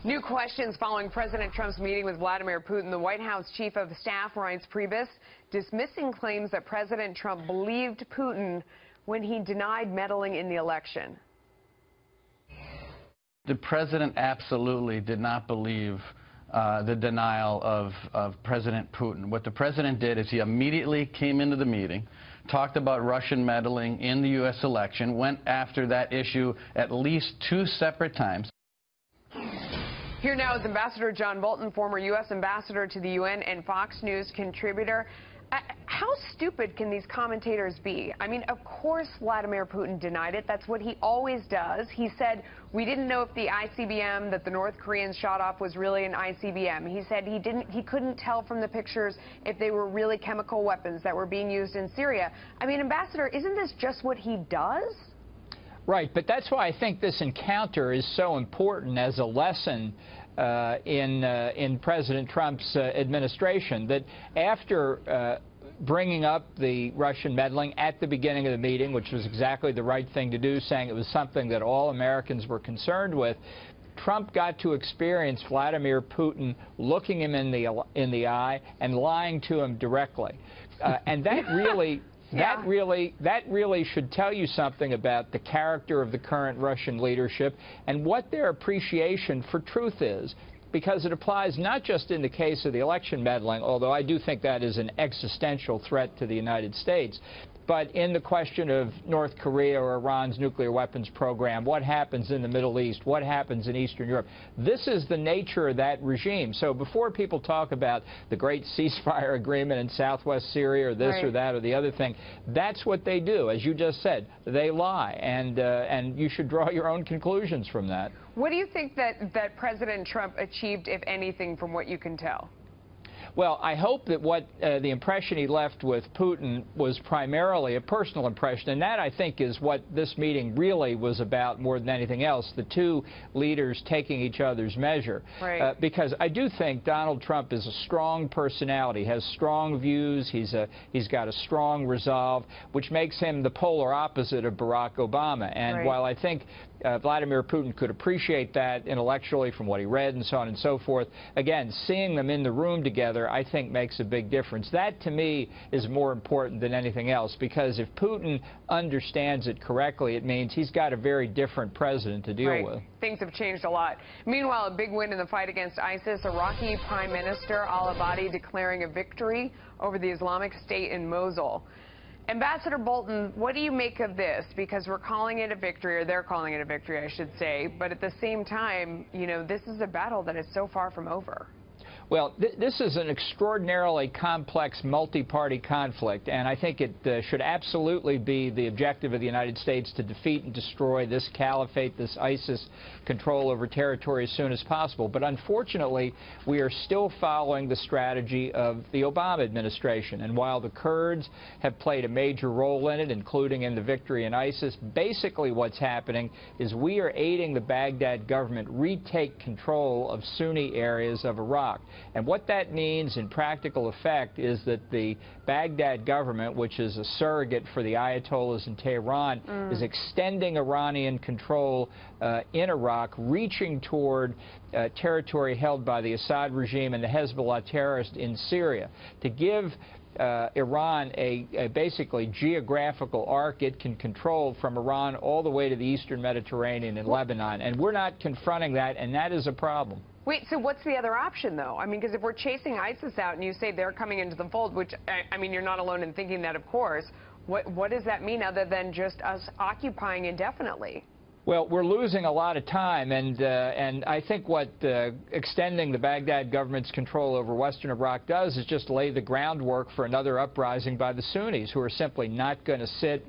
New questions following President Trump's meeting with Vladimir Putin. The White House Chief of Staff, Reince Priebus, dismissing claims that President Trump believed Putin when he denied meddling in the election. The president absolutely did not believe the denial of President Putin. What the president did is he immediately came into the meeting, talked about Russian meddling in the U.S. election, went after that issue at least 2 separate times. Here now is Ambassador John Bolton, former U.S. ambassador to the UN and Fox News contributor. How stupid can these commentators be? I mean, of course Vladimir Putin denied it. That's what he always does. He said we didn't know if the ICBM that the North Koreans shot off was really an ICBM. He said he couldn't tell from the pictures if they were really chemical weapons that were being used in Syria. I mean, Ambassador, isn't this just what he does? Right, but that's why I think this encounter is so important as a lesson in President Trump's administration, that after bringing up the Russian meddling at the beginning of the meeting, which was exactly the right thing to do, saying it was something that all Americans were concerned with, Trump got to experience Vladimir Putin looking him in the eye and lying to him directly. And that really... That really should tell you something about the character of the current Russian leadership and what their appreciation for truth is, because it applies not just in the case of the election meddling, although I do think that is an existential threat to the United States, but in the question of North Korea or Iran's nuclear weapons program, what happens in the Middle East, what happens in Eastern Europe. This is the nature of that regime. So before people talk about the great ceasefire agreement in southwest Syria or this or that or the other thing, that's what they do. As you just said, they lie, and you should draw your own conclusions from that. What do you think that President Trump achieved, if anything, from what you can tell? Well, I hope that what the impression he left with Putin was primarily a personal impression, and that, I think, is what this meeting really was about more than anything else, the two leaders taking each other's measure. Right. Because I do think Donald Trump is a strong personality, has strong views, he's got a strong resolve, which makes him the polar opposite of Barack Obama. And while I think Vladimir Putin could appreciate that intellectually from what he read and so on and so forth, again, seeing them in the room together, I think, makes a big difference. That, to me, is more important than anything else, because if Putin understands it correctly, it means he's got a very different president to deal with. Things have changed a lot. Meanwhile, a big win in the fight against ISIS. Iraqi Prime Minister al-Abadi declaring a victory over the Islamic State in Mosul. Ambassador Bolton, what do you make of this? Because we're calling it a victory, or they're calling it a victory, I should say, but at the same time, you know, this is a battle that is so far from over. Well, this is an extraordinarily complex multi-party conflict, and I think it should absolutely be the objective of the United States to defeat and destroy this caliphate, this ISIS control over territory as soon as possible. But unfortunately, we are still following the strategy of the Obama administration. And while the Kurds have played a major role in it, including in the victory in ISIS, basically what's happening is we are aiding the Baghdad government retake control of Sunni areas of Iraq. And what that means in practical effect is that the Baghdad government, which is a surrogate for the Ayatollahs in Tehran, is extending Iranian control in Iraq, reaching toward territory held by the Assad regime and the Hezbollah terrorists in Syria, to give Iran a basically geographical arc it can control from Iran all the way to the eastern Mediterranean and Lebanon. And we're not confronting that, and that is a problem. Wait, so what's the other option, though? I mean, because if we're chasing ISIS out and you say they're coming into the fold, which, I mean, you're not alone in thinking that, of course, what does that mean other than just us occupying indefinitely? Well, we're losing a lot of time, and I think what extending the Baghdad government's control over western Iraq does is just lay the groundwork for another uprising by the Sunnis, who are simply not going to sit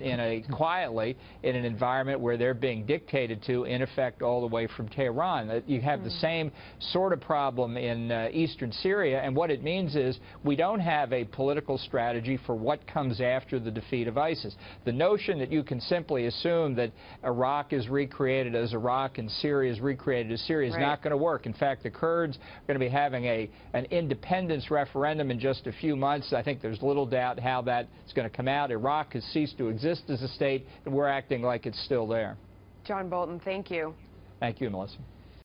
quietly in an environment where they're being dictated to, in effect, all the way from Tehran. You have the same sort of problem in eastern Syria, and what it means is we don't have a political strategy for what comes after the defeat of ISIS. The notion that you can simply assume that Iraq is recreated as Iraq and Syria is recreated as Syria is not going to work. In fact, the Kurds are going to be having an independence referendum in just a few months. I think there's little doubt how that is going to come out. Iraq has ceased to exist as a state, and we're acting like it's still there. John Bolton, thank you. Thank you, Melissa.